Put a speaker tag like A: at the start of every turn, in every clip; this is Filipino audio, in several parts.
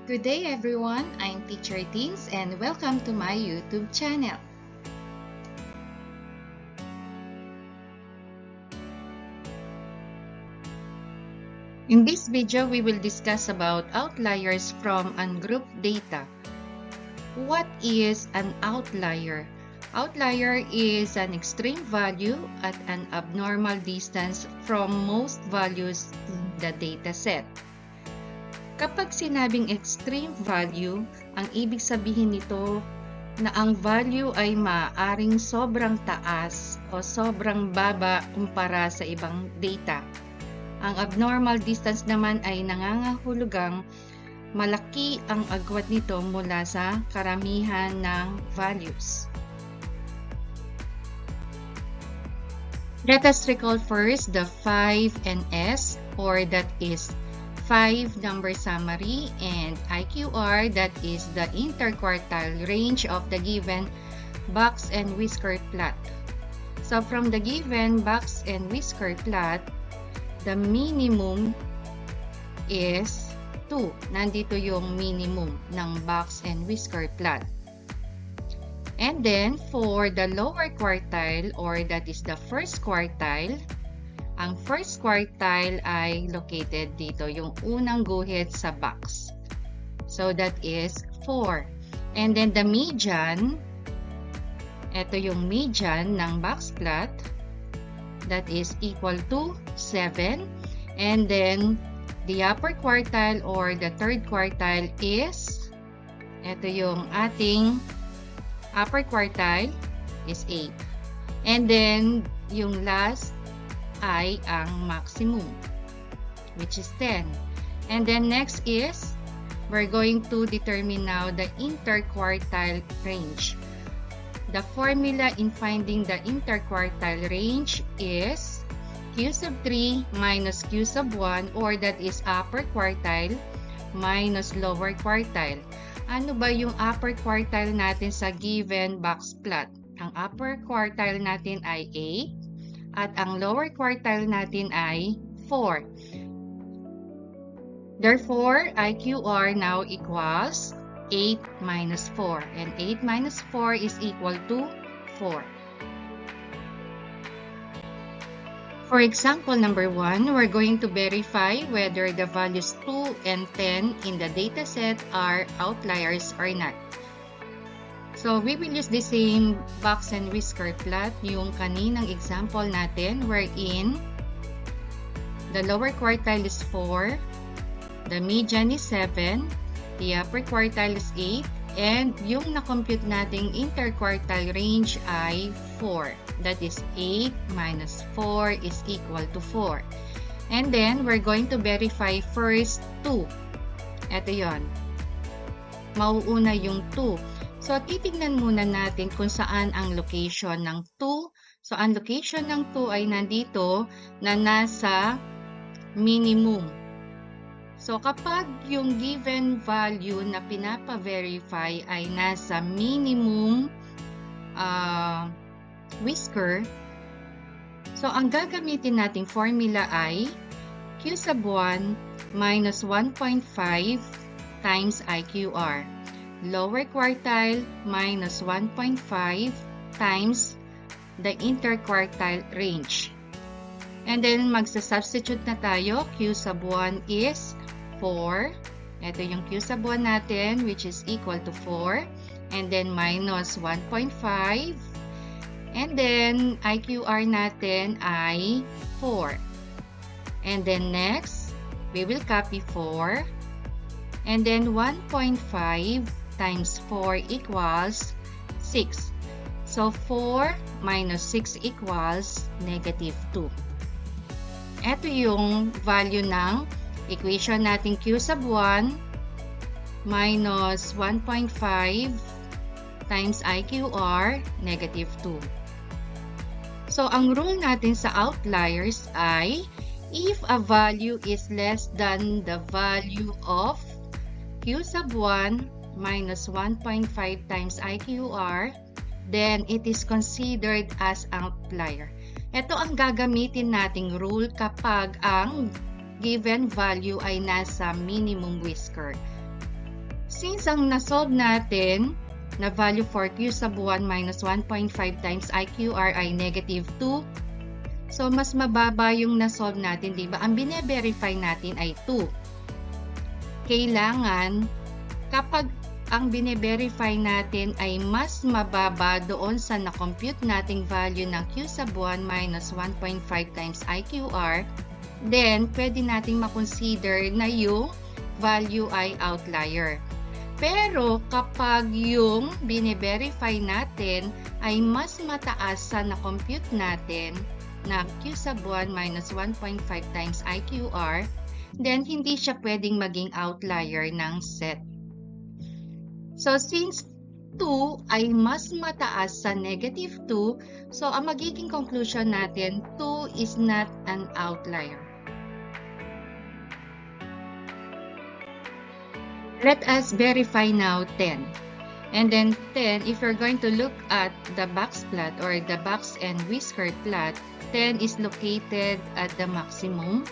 A: Good day everyone, I'm Teacher Teens and welcome to my YouTube channel. In this video, we will discuss about outliers from ungrouped data. What is an outlier? Outlier is an extreme value at an abnormal distance from most values in the dataset. Kapag sinabing extreme value, ang ibig sabihin nito na ang value ay maaaring sobrang taas o sobrang baba kumpara sa ibang data. Ang abnormal distance naman ay nangangahulugang malaki ang agwat nito mula sa karamihan ng values. Let us recall first the 5 and S, or that is 5 number summary, and IQR, that is the interquartile range of the given box and whisker plot. So from the given box and whisker plot, the minimum is 2. Nandito yung minimum ng box and whisker plot. And then for the lower quartile, or that is the first quartile, ang first quartile ay located dito, yung unang guhit sa box. So that is 4. And then the median, ito yung median ng box plot, that is equal to 7. And then the upper quartile or the third quartile is, ito yung ating upper quartile is 8. And then yung last ay ang maximum, which is 10. And then next is, we're going to determine now the interquartile range. The formula in finding the interquartile range is Q sub 3 minus Q sub 1, or that is upper quartile minus lower quartile. Ano ba yung upper quartile natin sa given box plot? Ang upper quartile natin ay 8. At ang lower quartile natin ay 4. Therefore, IQR now equals 8 minus 4. And 8 minus 4 is equal to 4. For example number 1, we're going to verify whether the values 2 and 10 in the dataset are outliers or not. So, we will use the same box and whisker plot, yung kaninang example natin, wherein the lower quartile is 4, the median is 7, the upper quartile is 8, and yung na-compute nating interquartile range ay 4. That is 8 minus 4 is equal to 4. And then, we're going to verify first 2. Ito yon. Mauuna yung 2. So, titignan muna natin kung saan ang location ng 2. So, ang location ng 2 ay nandito na nasa minimum. So, kapag yung given value na pinapa-verify ay nasa minimum whisker, so, ang gagamitin nating formula ay Q sub 1 minus 1.5 times IQR. Lower quartile minus 1.5 times the interquartile range. And then magsa-substitute na tayo. Q sub 1 is 4. Ito yung Q sub 1 natin, which is equal to 4. And then minus 1.5. And then IQR natin ay 4. And then next, we will copy 4. And then 1.5 times 4 equals 6. So, 4 minus 6 equals negative 2. Ito yung value ng equation natin Q sub 1 minus 1.5 times IQR, negative 2. So, ang rule natin sa outliers ay if a value is less than the value of Q sub 1 minus 1.5 times IQR, then it is considered as outlier. Ito ang gagamitin nating rule kapag ang given value ay nasa minimum whisker. since ang nasolve natin na value for Q sub 1 minus 1.5 times IQR ay negative 2, so mas mababa yung nasolve natin, di ba? Ang bine-verify natin ay 2. Kailangan, kapag ang bine-verify natin ay mas mababa doon sa na-compute nating value ng Q sub 1 minus 1.5 times IQR, then pwede nating makonsider na yung value ay outlier. Pero kapag yung bine-verify natin ay mas mataas sa na-compute natin na Q sub 1 minus 1.5 times IQR, then hindi siya pwedeng maging outlier ng set. So since 2 ay mas mataas sa negative 2, so ang magiging conclusion natin, 2 is not an outlier. Let us verify now 10. And then 10, if you're going to look at the box plot or the box and whisker plot, 10 is located at the maximum.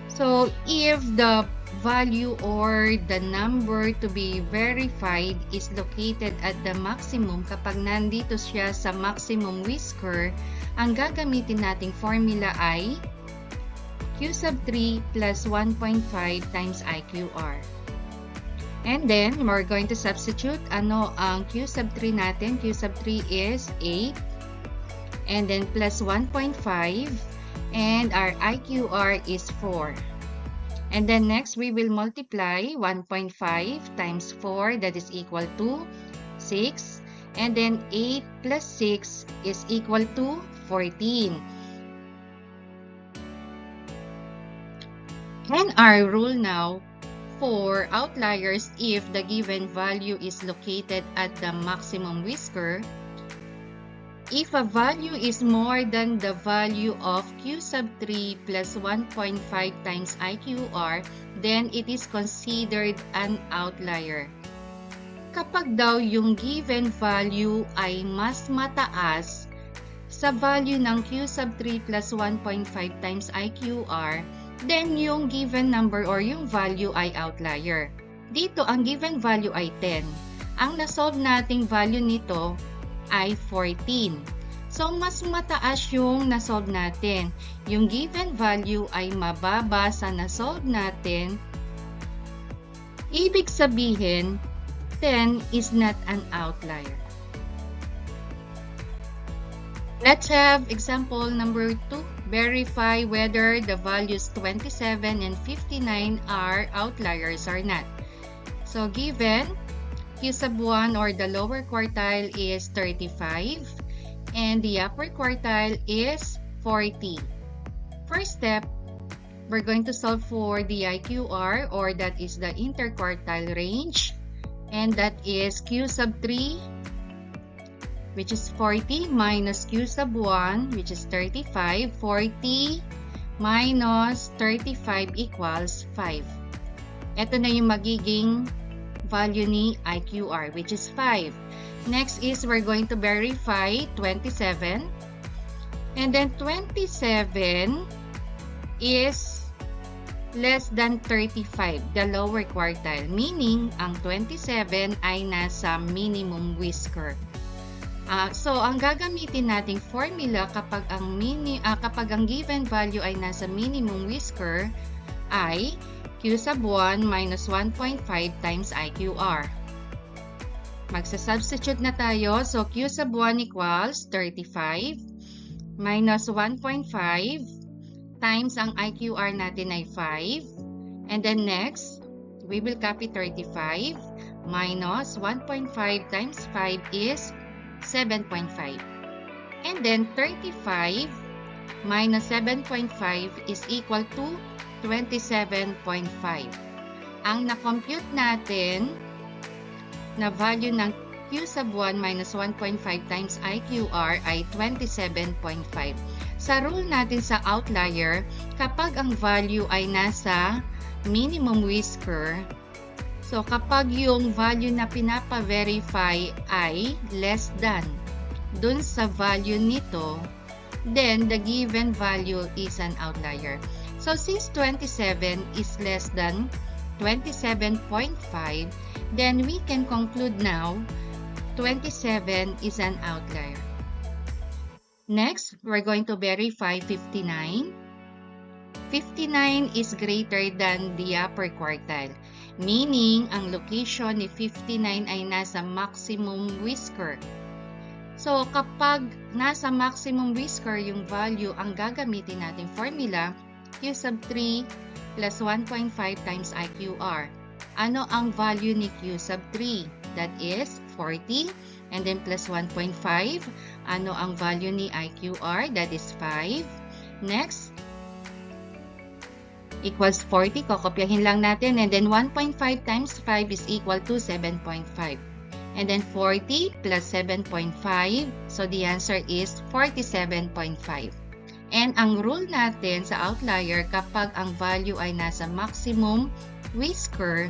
A: So if the value or the number to be verified is located at the maximum, kapag nandito siya sa maximum whisker, ang gagamitin nating formula ay Q sub 3 plus 1.5 times IQR. And then, we're going to substitute ano ang Q sub 3 natin. Q sub 3 is 8. And then plus 1.5. And our IQR is 4. And then next, we will multiply 1.5 times 4, that is equal to 6. And then 8 plus 6 is equal to 14. And our rule now for outliers, if the given value is located at the maximum whisker, if a value is more than the value of Q sub 3 plus 1.5 times IQR, then it is considered an outlier. Kapag daw yung given value ay mas mataas sa value ng Q sub 3 plus 1.5 times IQR, then yung given number or yung value ay outlier. Dito, ang given value ay 10. Ang nasolve nating value nito ay 14. So, mas mataas yung nasolve natin. Yung given value ay mababa sa nasolve natin. Ibig sabihin, 10 is not an outlier. Let's have example number 2. Verify whether the values 27 and 59 are outliers or not. So, given Q sub 1 or the lower quartile is 35 and the upper quartile is 40. First step, we're going to solve for the IQR, or that is the interquartile range, and that is Q sub 3, which is 40, minus Q sub 1, which is 35. 40 minus 35 equals 5. Ito na yung magiging value ni IQR, which is 5. Next is we're going to verify 27. And then 27 is less than 35, the lower quartile. Meaning, ang 27 ay nasa minimum whisker. So, ang gagamitin nating formula kapag ang given value ay nasa minimum whisker ay Q sub 1 minus 1.5 times IQR. Magsa-substitute na tayo. So, Q sub 1 equals 35 minus 1.5 times ang IQR natin ay 5. And then next, we will copy 35 minus 1.5 times 5 is 7.5. And then 35 minus 7.5 is equal to 27.5. Ang na-compute natin na value ng Q sub 1 minus 1.5 times IQR ay 27.5. Sa rule natin sa outlier, kapag ang value ay nasa minimum whisker, so kapag yung value na pinapa-verify ay less than dun sa value nito, then the given value is an outlier. So since 27 is less than 27.5, then we can conclude now 27 is an outlier. Next, we're going to verify 59. 59 is greater than the upper quartile, meaning ang location ni 59 ay nasa maximum whisker. So, kapag nasa maximum whisker yung value, ang gagamitin nating formula, Q sub 3 plus 1.5 times IQR. Ano ang value ni Q sub 3? That is 40. And then plus 1.5. Ano ang value ni IQR? That is 5. Next, equals 40. Kokopyahin lang natin. And then 1.5 times 5 is equal to 7.5. And then 40 plus 7.5. So the answer is 47.5. And ang rule natin sa outlier, kapag ang value ay nasa maximum whisker,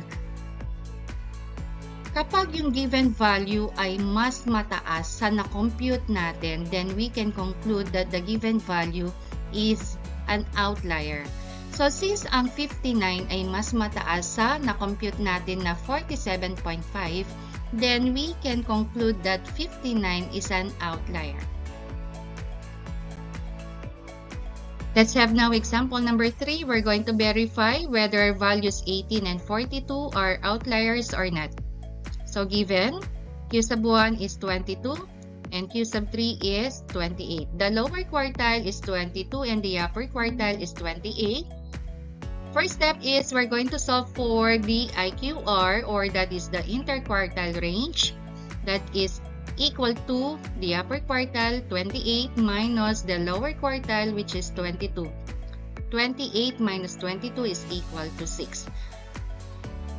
A: kapag yung given value ay mas mataas sa na-compute natin, then we can conclude that the given value is an outlier. So, since ang 59 ay mas mataas sa na-compute natin na 47.5, then we can conclude that 59 is an outlier. Let's have now example number 3. We're going to verify whether values 18 and 42 are outliers or not. So, given Q sub 1 is 22 and Q sub 3 is 28. The lower quartile is 22 and the upper quartile is 28. First step is we're going to solve for the IQR, or that is the interquartile range, that is equal to the upper quartile 28 minus the lower quartile, which is 22. 28 minus 22 is equal to 6.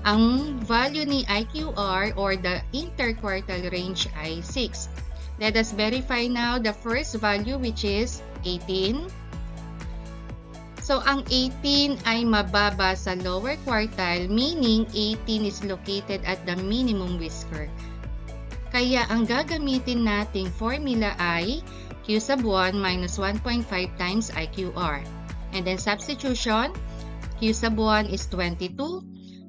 A: Ang value ni IQR, or the interquartile range, ay 6. Let us verify now the first value, which is 18. So, ang 18 ay mababa sa lower quartile, meaning 18 is located at the minimum whisker. Kaya, ang gagamitin nating formula ay Q sub 1 minus 1.5 times IQR. And then, substitution, Q sub 1 is 22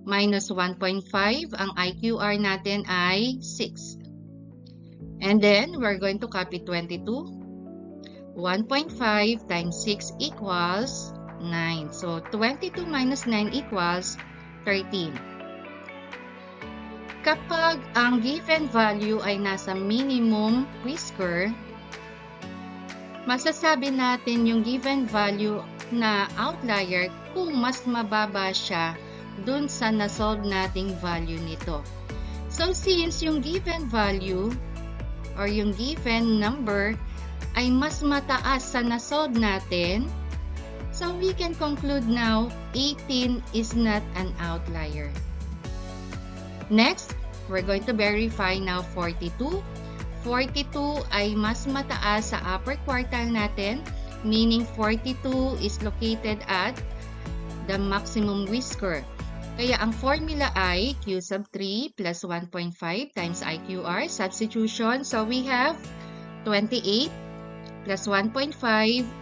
A: minus 1.5. Ang IQR natin ay 6. And then, we're going to copy 22. 1.5 times 6 equals 9. So, 22 minus 9 equals 13. Kapag ang given value ay nasa minimum whisker, masasabi natin yung given value na outlier kung mas mababa siya dun sa nasolve nating value nito. So, since yung given value or yung given number ay mas mataas sa nasolve natin, so we can conclude now 18 is not an outlier. Next, we're going to verify now 42. 42 ay mas mataas sa upper quartile natin, meaning 42 is located at the maximum whisker. Kaya ang formula ay Q sub 3 plus 1.5 times IQR. Substitution, so we have 28 plus 1.5,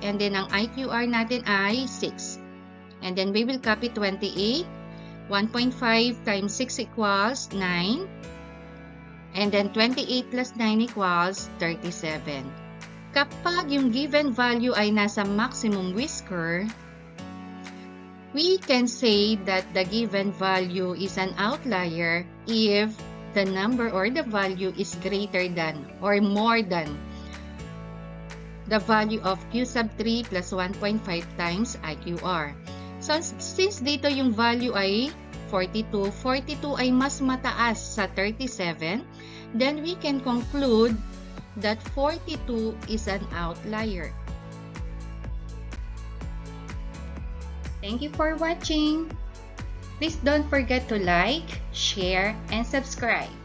A: and then ang IQR natin ay 6. And then we will copy 28. 1.5 times 6 equals 9. And then 28 plus 9 equals 37. Kapag yung given value ay nasa maximum whisker, we can say that the given value is an outlier if the number or the value is greater than or more than the value of Q sub 3 plus 1.5 times IQR. So, since dito yung value ay 42, 42 ay mas mataas sa 37, then we can conclude that 42 is an outlier. Thank you for watching. Please don't forget to like, share, and subscribe.